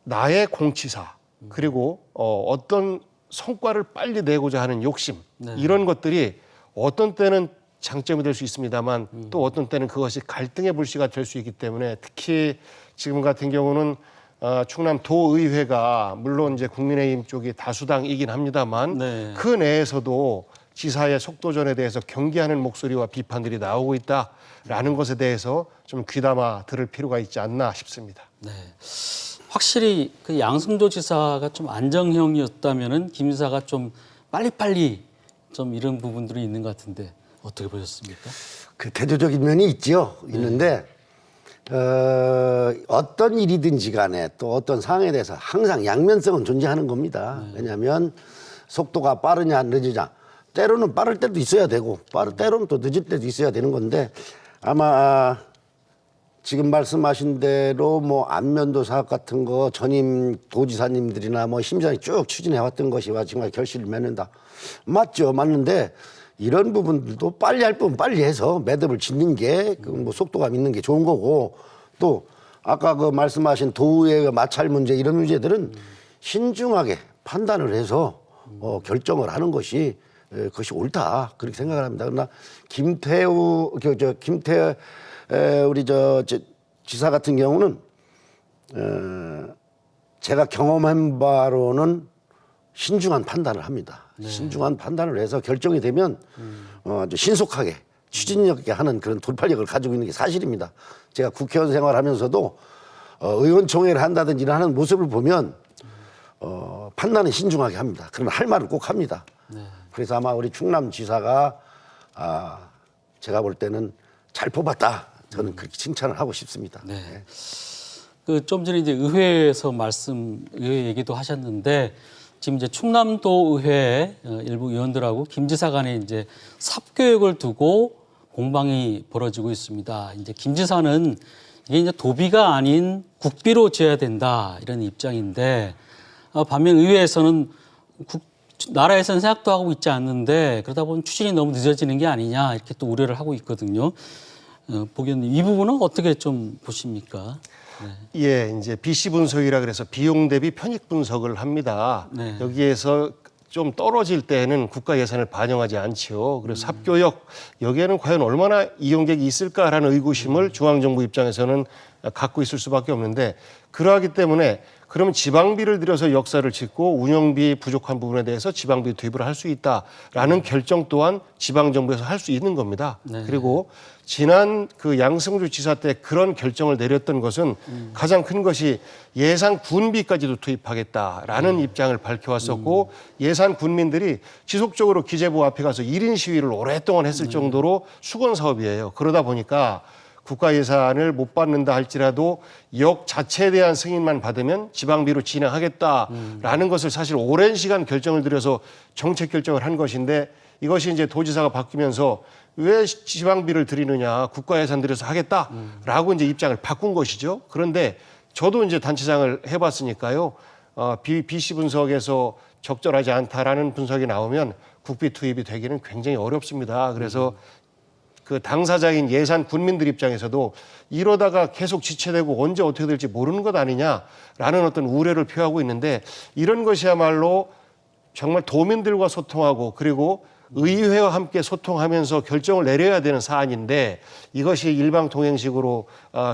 나의 공치사 그리고 어떤 성과를 빨리 내고자 하는 욕심 이런 것들이 어떤 때는 장점이 될 수 있습니다만 또 어떤 때는 그것이 갈등의 불씨가 될 수 있기 때문에 특히 지금 같은 경우는 충남 도의회가 물론 이제 국민의힘 쪽이 다수당이긴 합니다만 네. 그 내에서도 지사의 속도전에 대해서 경계하는 목소리와 비판들이 나오고 있다라는 것에 대해서 좀 귀담아 들을 필요가 있지 않나 싶습니다. 네. 확실히 그 양승조 지사가 좀 안정형이었다면은 김 지사가 좀 빨리빨리 좀 이런 부분들이 있는 것 같은데 어떻게 보셨습니까? 그 대조적인 면이 있죠. 있는데 어떤 일이든지 간에 또 어떤 상황에 대해서 항상 양면성은 존재하는 겁니다. 왜냐하면 속도가 빠르냐 늦으냐 때로는 빠를 때도 있어야 되고 때로는 또 늦을 때도 있어야 되는 건데 아마 지금 말씀하신 대로 뭐 안면도 사업 같은 거 전임 도지사님들이나 뭐 심사위 쭉 추진해 왔던 것이 정말 결실을 맺는다. 맞죠. 맞는데 이런 부분들도 빨리 할 부분 빨리 해서 매듭을 짓는 게 그 뭐 속도감 있는 게 좋은 거고 또 아까 그 말씀하신 도의회 마찰 문제 이런 문제들은 신중하게 판단을 해서 결정을 하는 것이 그것이 옳다 그렇게 생각을 합니다. 그러나 김태우 우리 지사 같은 경우는 제가 경험한 바로는 신중한 판단을 합니다. 신중한 판단을 해서 결정이 되면 아주 신속하게 추진력 있게 하는 그런 돌파력을 가지고 있는 게 사실입니다. 제가 국회의원 생활하면서도 의원총회를 한다든지 하는 모습을 보면 판단은 신중하게 합니다. 그러나 할 말은 꼭 합니다. 그래서 아마 우리 충남지사가 제가 볼 때는 잘 뽑았다. 저는 그렇게 칭찬을 하고 싶습니다. 네. 그 좀 전에 이제 의회 얘기도 하셨는데 지금 이제 충남도 의회 일부 의원들하고 김 지사 간에 이제 삽교육을 두고 공방이 벌어지고 있습니다. 이제 김 지사는 이게 이제 도비가 아닌 국비로 지어야 된다 이런 입장인데 반면 의회에서는 나라에서는 생각도 하고 있지 않는데 그러다 보면 추진이 너무 늦어지는 게 아니냐 이렇게 또 우려를 하고 있거든요. 보기에는 이 부분은 어떻게 좀 보십니까? 네. 예, 이제 BC 분석이라 그래서 비용 대비 편익 분석을 합니다. 네. 여기에서 좀 떨어질 때는 국가 예산을 반영하지 않지요. 그래서 삽교역 여기에는 과연 얼마나 이용객이 있을까라는 의구심을 중앙정부 입장에서는 갖고 있을 수밖에 없는데 그러하기 때문에 그러면 지방비를 들여서 역사를 짓고 운영비 부족한 부분에 대해서 지방비 투입을 할 수 있다라는 결정 또한 지방정부에서 할 수 있는 겁니다. 네. 그리고 지난 그 양승조 지사 때 그런 결정을 내렸던 것은 가장 큰 것이 예산 군비까지도 투입하겠다라는 입장을 밝혀왔었고 예산 군민들이 지속적으로 기재부 앞에 가서 1인 시위를 오랫동안 했을 정도로 수건 사업이에요. 그러다 보니까 국가 예산을 못 받는다 할지라도 역 자체에 대한 승인만 받으면 지방비로 진행하겠다라는 것을 사실 오랜 시간 결정을 들여서 정책 결정을 한 것인데 이것이 이제 도지사가 바뀌면서 왜 지방비를 드리느냐 국가 예산 들여서 하겠다라고 이제 입장을 바꾼 것이죠. 그런데 저도 이제 단체장을 해봤으니까요. BC 분석에서 적절하지 않다라는 분석이 나오면 국비 투입이 되기는 굉장히 어렵습니다. 그래서 그 당사자인 예산 군민들 입장에서도 이러다가 계속 지체되고 언제 어떻게 될지 모르는 것 아니냐라는 어떤 우려를 표하고 있는데 이런 것이야말로 정말 도민들과 소통하고 그리고 의회와 함께 소통하면서 결정을 내려야 되는 사안인데 이것이 일방통행식으로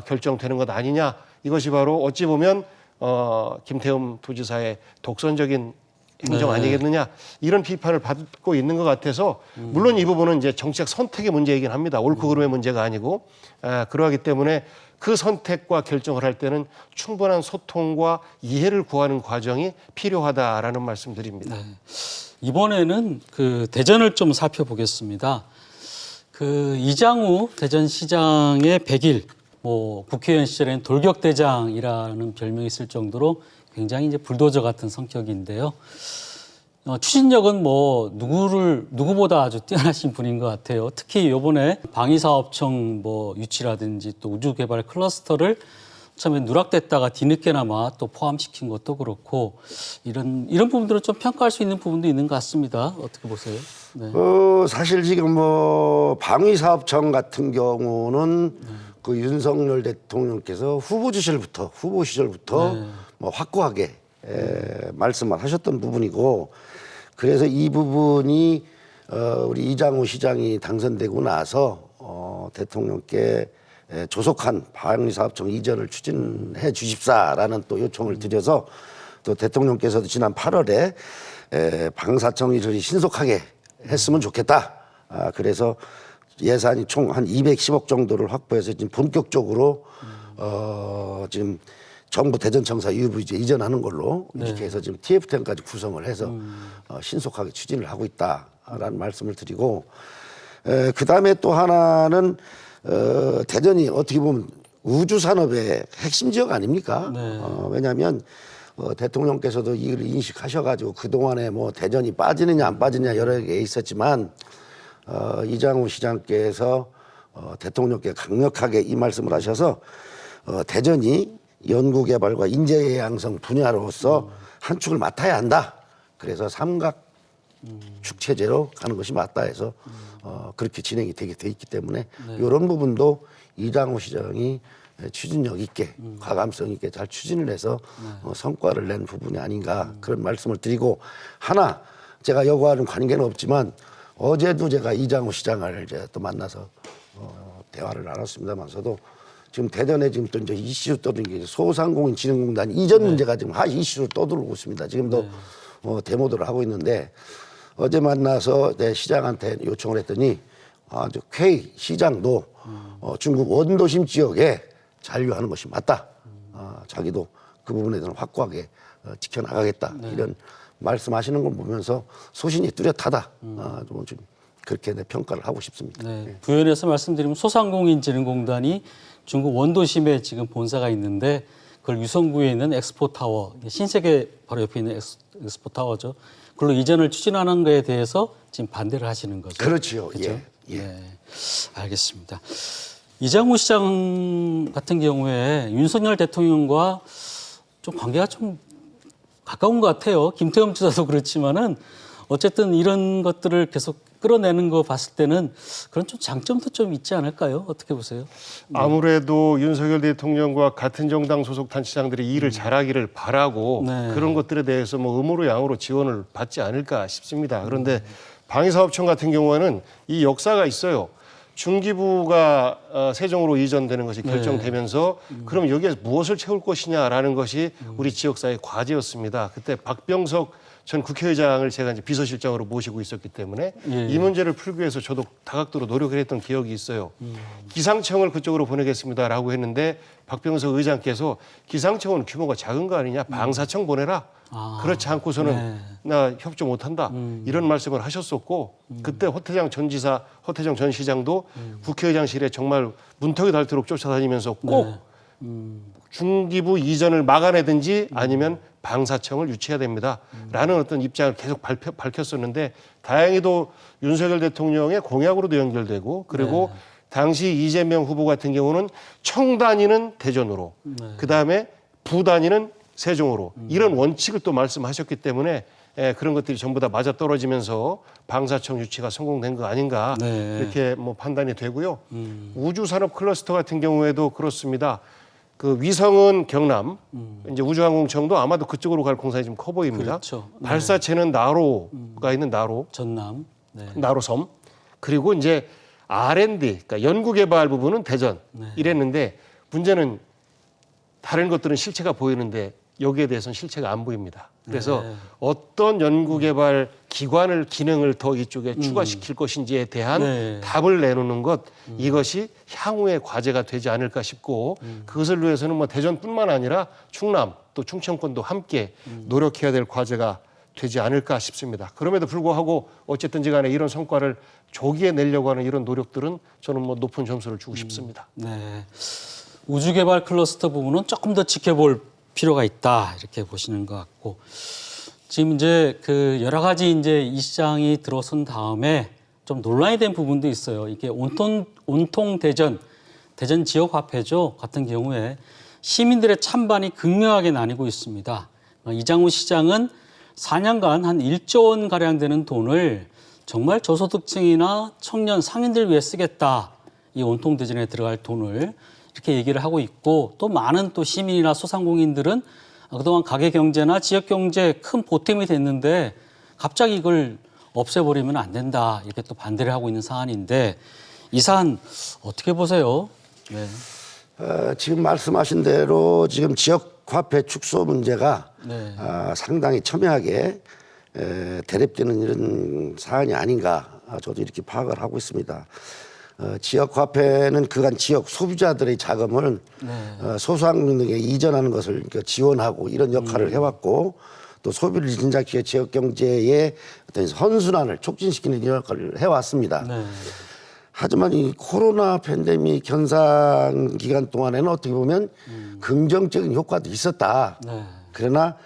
결정되는 것 아니냐. 이것이 바로 어찌 보면 김태흠 부지사의 독선적인 행정 아니겠느냐 이런 비판을 받고 있는 것 같아서 물론 이 부분은 이제 정치적 선택의 문제이긴 합니다. 옳고 그름의 문제가 아니고 그러하기 때문에 그 선택과 결정을 할 때는 충분한 소통과 이해를 구하는 과정이 필요하다라는 말씀드립니다. 네. 이번에는 그 대전을 좀 살펴보겠습니다. 그 이장우 대전시장의 100일, 국회의원 시절에는 돌격대장이라는 별명이 있을 정도로 굉장히 이제 불도저 같은 성격인데요. 추진력은 누구보다 아주 뛰어나신 분인 것 같아요. 특히 이번에 방위사업청 유치라든지 또 우주개발 클러스터를 처음에 누락됐다가 뒤늦게나마 또 포함시킨 것도 그렇고 이런 부분들은 좀 평가할 수 있는 부분도 있는 것 같습니다. 어떻게 보세요? 네. 사실 지금 뭐 방위사업청 같은 경우는 그 윤석열 대통령께서 후보 시절부터 뭐 확고하게 말씀을 하셨던 부분이고, 그래서 이 부분이 우리 이장우 시장이 당선되고 나서 대통령께 조속한 방위사업청 이전을 추진해 주십사라는 또 요청을 드려서 또 대통령께서도 지난 8월에 방사청 이전이 신속하게 했으면 좋겠다. 그래서 예산이 총 한 210억 정도를 확보해서 지금 본격적으로 지금 정부 대전청사 UVJ 이전하는 걸로 이렇게 해서 지금 TF10까지 구성을 해서 신속하게 추진을 하고 있다라는 말씀을 드리고, 그 다음에 또 하나는 대전이 어떻게 보면 우주 산업의 핵심 지역 아닙니까? 왜냐하면 대통령께서도 이를 인식하셔가지고 그 동안에 뭐 대전이 빠지느냐 안 빠지느냐 여러 개 있었지만 이장우 시장께서 대통령께 강력하게 이 말씀을 하셔서 대전이 연구개발과 인재양성 분야로서 한 축을 맡아야 한다. 그래서 삼각 축 체제로 가는 것이 맞다 해서 그렇게 진행이 되게 돼 있기 때문에 이런 부분도 이장우 시장이 추진력 있게 과감성 있게 잘 추진을 해서 성과를 낸 부분이 아닌가 그런 말씀을 드리고, 하나 제가 여과하는 관계는 없지만 어제도 제가 이장우 시장을 이제 또 만나서 대화를 나눴습니다만서도 지금 대전에 지금 또 이제 이슈 떠드는 게 소상공인진흥공단 이전 문제가 지금 이슈로 떠들고 있습니다. 지금도 데모들을 하고 있는데, 어제 만나서 내 시장한테 요청을 했더니 퀘이 시장도 중국 원도심 지역에 잔류하는 것이 맞다. 자기도 그 부분에 대해서는 확고하게 지켜나가겠다. 이런 말씀하시는 걸 보면서 소신이 뚜렷하다. 좀 그렇게 평가를 하고 싶습니다. 네. 부연해서 말씀드리면 소상공인진흥공단이 중국 원도심에 지금 본사가 있는데 그걸 유성구에 있는 엑스포타워, 신세계 바로 옆에 있는 엑스포타워죠. 그걸로 이전을 추진하는 거에 대해서 지금 반대를 하시는 거죠. 그렇죠. 그렇죠? 예. 네. 알겠습니다. 이장우 시장 같은 경우에 윤석열 대통령과 좀 관계가 좀 가까운 것 같아요. 김태흠 지사도 그렇지만은 어쨌든 이런 것들을 계속 끌어내는 거 봤을 때는 그런 좀 장점도 좀 있지 않을까요? 어떻게 보세요? 아무래도 윤석열 대통령과 같은 정당 소속 단체장들이 일을 잘하기를 바라고 그런 것들에 대해서 뭐 음으로 양으로 지원을 받지 않을까 싶습니다. 그런데 방위사업청 같은 경우에는 이 역사가 있어요. 중기부가 세종으로 이전되는 것이 결정되면서 그럼 여기에 무엇을 채울 것이냐라는 것이 우리 지역사회의 과제였습니다. 그때 박병석 전 국회의장을 제가 이제 비서실장으로 모시고 있었기 때문에 이 문제를 풀기 위해서 저도 다각도로 노력을 했던 기억이 있어요. 기상청을 그쪽으로 보내겠습니다라고 했는데 박병석 의장께서 기상청은 규모가 작은 거 아니냐, 방사청 보내라. 그렇지 않고서는 나 협조 못한다. 이런 말씀을 하셨었고, 그때 허태정 전 시장도 국회의장실에 정말 문턱이 닳도록 쫓아다니면서 꼭 중기부 이전을 막아내든지 아니면 방사청을 유치해야 됩니다라는 어떤 입장을 계속 밝혔었는데, 다행히도 윤석열 대통령의 공약으로도 연결되고, 그리고 당시 이재명 후보 같은 경우는 청 단위는 대전으로, 그다음에 부 단위는 세종으로 이런 원칙을 또 말씀하셨기 때문에 그런 것들이 전부 다 맞아떨어지면서 방사청 유치가 성공된 거 아닌가 이렇게 뭐 판단이 되고요. 우주산업 클러스터 같은 경우에도 그렇습니다. 그 위성은 경남, 이제 우주항공청도 아마도 그쪽으로 갈 공산이 좀 커 보입니다. 그렇죠. 발사체는 나로가 있는 나로, 전남, 나로섬, 그리고 이제 R&D, 그러니까 연구개발 부분은 대전 이랬는데, 문제는 다른 것들은 실체가 보이는데 여기에 대해서는 실체가 안 보입니다. 그래서 어떤 연구개발 기관을 기능을 더 이쪽에 추가시킬 것인지에 대한 답을 내놓는 것, 이것이 향후의 과제가 되지 않을까 싶고, 그것을 위해서는 뭐 대전뿐만 아니라 충남 또 충청권도 함께 노력해야 될 과제가 되지 않을까 싶습니다. 그럼에도 불구하고 어쨌든지 간에 이런 성과를 조기에 내려고 하는 이런 노력들은 저는 뭐 높은 점수를 주고 싶습니다. 네. 우주개발 클러스터 부분은 조금 더 지켜볼 필요가 있다, 이렇게 보시는 것 같고, 지금 이제 그 여러 가지 이제 이 시장이 들어선 다음에 좀 논란이 된 부분도 있어요. 이게 온통 대전 지역 화폐죠 같은 경우에 시민들의 찬반이 극명하게 나뉘고 있습니다. 이장우 시장은 4년간 한 1조 원 가량 되는 돈을 정말 저소득층이나 청년, 상인들 위해 쓰겠다. 이 온통대전에 들어갈 돈을 이렇게 얘기를 하고 있고, 또 많은 또 시민이나 소상공인들은 그동안 가게 경제나 지역 경제에 큰 보탬이 됐는데 갑자기 이걸 없애버리면 안 된다. 이렇게 또 반대를 하고 있는 사안인데, 이 사안 어떻게 보세요? 네. 지금 말씀하신 대로 지금 지역 화폐 축소 문제가 네. 상당히 첨예하게 대립되는 이런 사안이 아닌가, 저도 이렇게 파악을 하고 있습니다. 지역 화폐는 그간 지역 소비자들의 자금을 소상공인에게 이전하는 것을 그러니까 지원하고 이런 역할을 해왔고, 또 소비를 진작시켜 지역 경제의 어떤 선순환을 촉진시키는 이런 역할을 해왔습니다. 네. 하지만 이 코로나 팬데믹 현상 기간 동안에는 어떻게 보면 긍정적인 효과도 있었다. 네. 그러나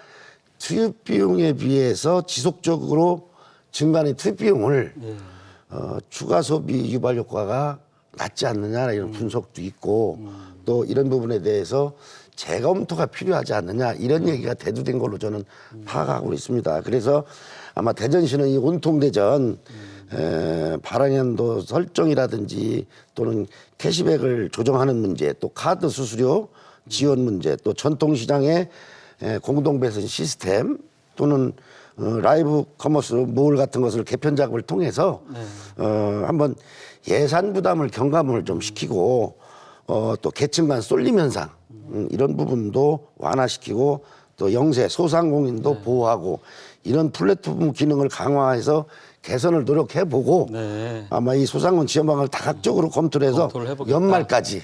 투입 비용에 비해서 지속적으로 증가하는 투입 비용을 추가 소비 유발 효과가 낮지 않느냐 이런 분석도 있고, 또 이런 부분에 대해서 재검토가 필요하지 않느냐 이런 얘기가 대두된 걸로 저는 파악하고 있습니다. 그래서 아마 대전시는 이 온통대전 발행연도 설정이라든지 또는 캐시백을 조정하는 문제, 또 카드 수수료 지원 문제, 또 전통시장의 공동배선 시스템 또는 라이브 커머스 몰 같은 것을 개편 작업을 통해서 한번 예산 부담을 경감을 좀 시키고, 또 계층 간 쏠림 현상 이런 부분도 완화시키고, 또 영세 소상공인도 보호하고 이런 플랫폼 기능을 강화해서 개선을 노력해보고 아마 이 소상공인 지원방을 다각적으로 검토를 해서 연말까지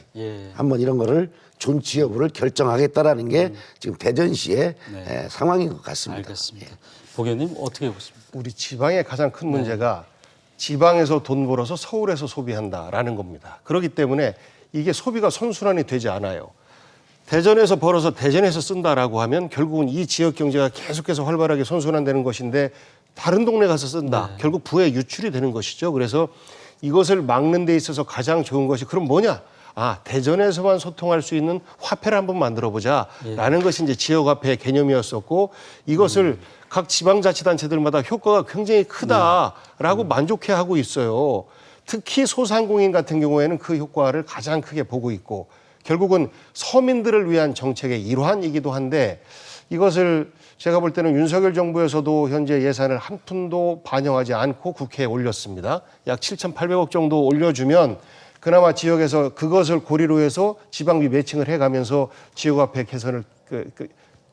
한번 이런 거를 존치 여부를 결정하겠다라는 게 지금 대전시의 상황인 것 같습니다. 알겠습니다. 복 의원님 어떻게 보십니까? 우리 지방의 가장 큰 문제가 지방에서 돈 벌어서 서울에서 소비한다라는 겁니다. 그렇기 때문에 이게 소비가 선순환이 되지 않아요. 대전에서 벌어서 대전에서 쓴다라고 하면 결국은 이 지역 경제가 계속해서 활발하게 선순환되는 것인데, 다른 동네 가서 쓴다. 결국 부에 유출이 되는 것이죠. 그래서 이것을 막는 데 있어서 가장 좋은 것이 그럼 뭐냐? 대전에서만 소통할 수 있는 화폐를 한번 만들어보자라는 것이 이제 지역화폐의 개념이었었고, 이것을 각 지방자치단체들마다 효과가 굉장히 크다라고 만족해하고 있어요. 특히 소상공인 같은 경우에는 그 효과를 가장 크게 보고 있고, 결국은 서민들을 위한 정책의 일환이기도 한데, 이것을 제가 볼 때는 윤석열 정부에서도 현재 예산을 한 푼도 반영하지 않고 국회에 올렸습니다. 약 7,800억 정도 올려주면 그나마 지역에서 그것을 고리로 해서 지방비 매칭을 해가면서 지역화폐 개선을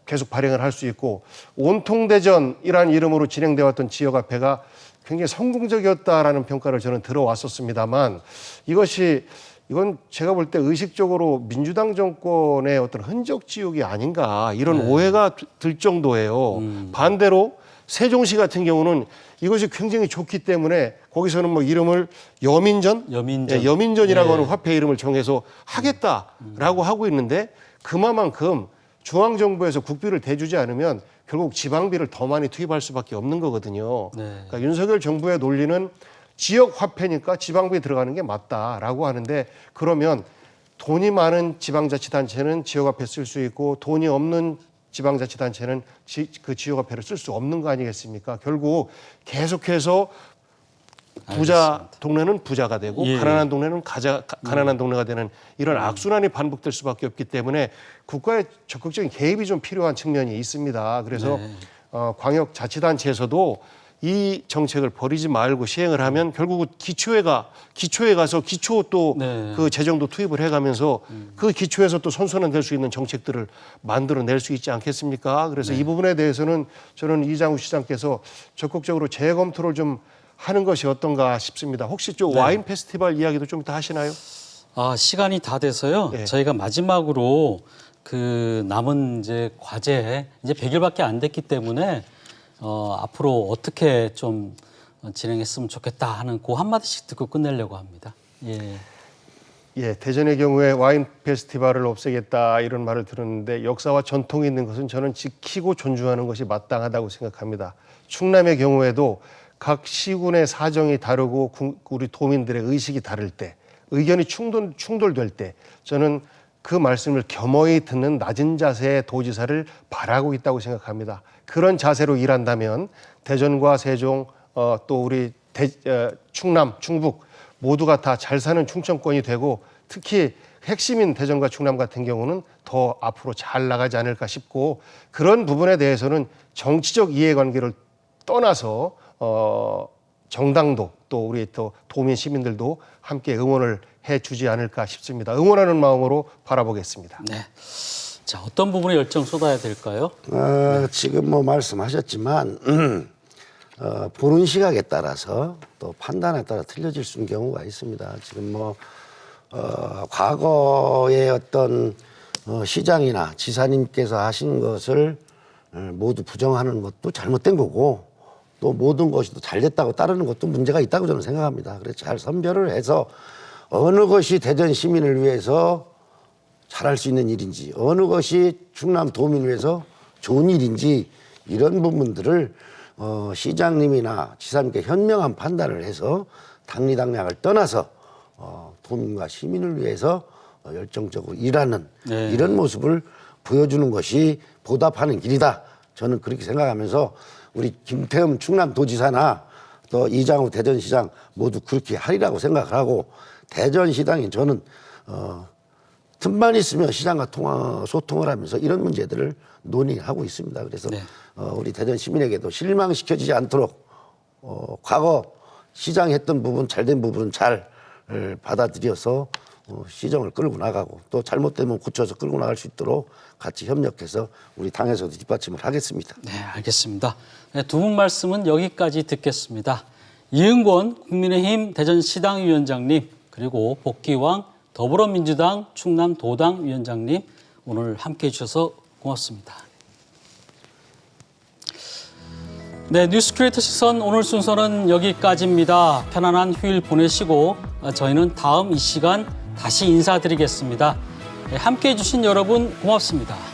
계속 발행을 할 수 있고, 온통대전이라는 이름으로 진행되어 왔던 지역화폐가 굉장히 성공적이었다라는 평가를 저는 들어왔었습니다만, 이건 제가 볼 때 의식적으로 민주당 정권의 어떤 흔적 지우기 아닌가 이런 오해가 들 정도예요. 반대로 세종시 같은 경우는 이것이 굉장히 좋기 때문에 거기서는 뭐 이름을 여민전이라고 하는 화폐 이름을 정해서 하겠다라고 하고 있는데, 그만큼 중앙정부에서 국비를 대주지 않으면 결국 지방비를 더 많이 투입할 수밖에 없는 거거든요. 그러니까 윤석열 정부의 논리는 지역 화폐니까 지방비에 들어가는 게 맞다라고 하는데, 그러면 돈이 많은 지방자치단체는 지역화폐 쓸 수 있고 돈이 없는 지방자치단체는 그 지역화폐를 쓸 수 없는 거 아니겠습니까? 결국 계속해서 부자 동네는 부자가 되고 가난한 동네는 가난한 동네가 되는 이런 악순환이 반복될 수밖에 없기 때문에 국가의 적극적인 개입이 좀 필요한 측면이 있습니다. 그래서 광역자치단체에서도 이 정책을 버리지 말고 시행을 하면 결국은 기초에 가서 기초 또 그 재정도 투입을 해가면서 그 기초에서 또 선순환될 수 있는 정책들을 만들어낼 수 있지 않겠습니까? 그래서 이 부분에 대해서는 저는 이장우 시장께서 적극적으로 재검토를 좀 하는 것이 어떤가 싶습니다. 혹시 좀 와인 페스티벌 이야기도 좀 이따 하시나요? 시간이 다 돼서요. 저희가 마지막으로 그 남은 이제 과제 이제 100일밖에 안 됐기 때문에 앞으로 어떻게 좀 진행했으면 좋겠다 하는 그 한마디씩 듣고 끝내려고 합니다. 대전의 경우에 와인 페스티벌을 없애겠다 이런 말을 들었는데, 역사와 전통이 있는 것은 저는 지키고 존중하는 것이 마땅하다고 생각합니다. 충남의 경우에도 각 시군의 사정이 다르고 우리 도민들의 의식이 다를 때, 의견이 충돌될 때 저는 그 말씀을 겸허히 듣는 낮은 자세의 도지사를 바라고 있다고 생각합니다. 그런 자세로 일한다면 대전과 세종 또 우리 충남, 충북 모두가 다 잘 사는 충청권이 되고 특히 핵심인 대전과 충남 같은 경우는 더 앞으로 잘 나가지 않을까 싶고 그런 부분에 대해서는 정치적 이해관계를 떠나서 정당도 또 우리 또 도민 시민들도 함께 응원을 해주지 않을까 싶습니다. 응원하는 마음으로 바라보겠습니다. 네. 자, 어떤 부분에 열정 쏟아야 될까요? 지금 뭐 말씀하셨지만 보는 시각에 따라서 또 판단에 따라 틀려질 수 있는 경우가 있습니다. 지금 뭐 과거의 어떤 시장이나 지사님께서 하신 것을 모두 부정하는 것도 잘못된 거고 또 모든 것이 잘 됐다고 따르는 것도 문제가 있다고 저는 생각합니다. 그래서 잘 선별을 해서 어느 것이 대전 시민을 위해서 잘할 수 있는 일인지 어느 것이 충남 도민을 위해서 좋은 일인지 이런 부분들을 시장님이나 지사님께 현명한 판단을 해서 당리당략을 떠나서 도민과 시민을 위해서 열정적으로 일하는 네. 이런 모습을 보여주는 것이 보답하는 길이다. 저는 그렇게 생각하면서 우리 김태흠 충남도지사나 또 이장우 대전시장 모두 그렇게 하리라고 생각을 하고 대전시장이 저는 틈만 있으면 시장과 소통을 하면서 이런 문제들을 논의하고 있습니다. 그래서 네. 우리 대전 시민에게도 실망시켜지지 않도록 과거 시장이 했던 부분 잘된 부분은 잘 받아들여서 시정을 끌고 나가고 또 잘못되면 고쳐서 끌고 나갈 수 있도록 같이 협력해서 우리 당에서도 뒷받침을 하겠습니다. 네, 알겠습니다. 네, 두 분 말씀은 여기까지 듣겠습니다. 이은권 국민의힘 대전시당위원장님 그리고 복귀왕 더불어민주당 충남도당 위원장님 오늘 함께해 주셔서 고맙습니다. 네, 뉴스 크리에이터 시선 오늘 순서는 여기까지입니다. 편안한 휴일 보내시고 저희는 다음 이 시간 다시 인사드리겠습니다. 네, 함께해 주신 여러분 고맙습니다.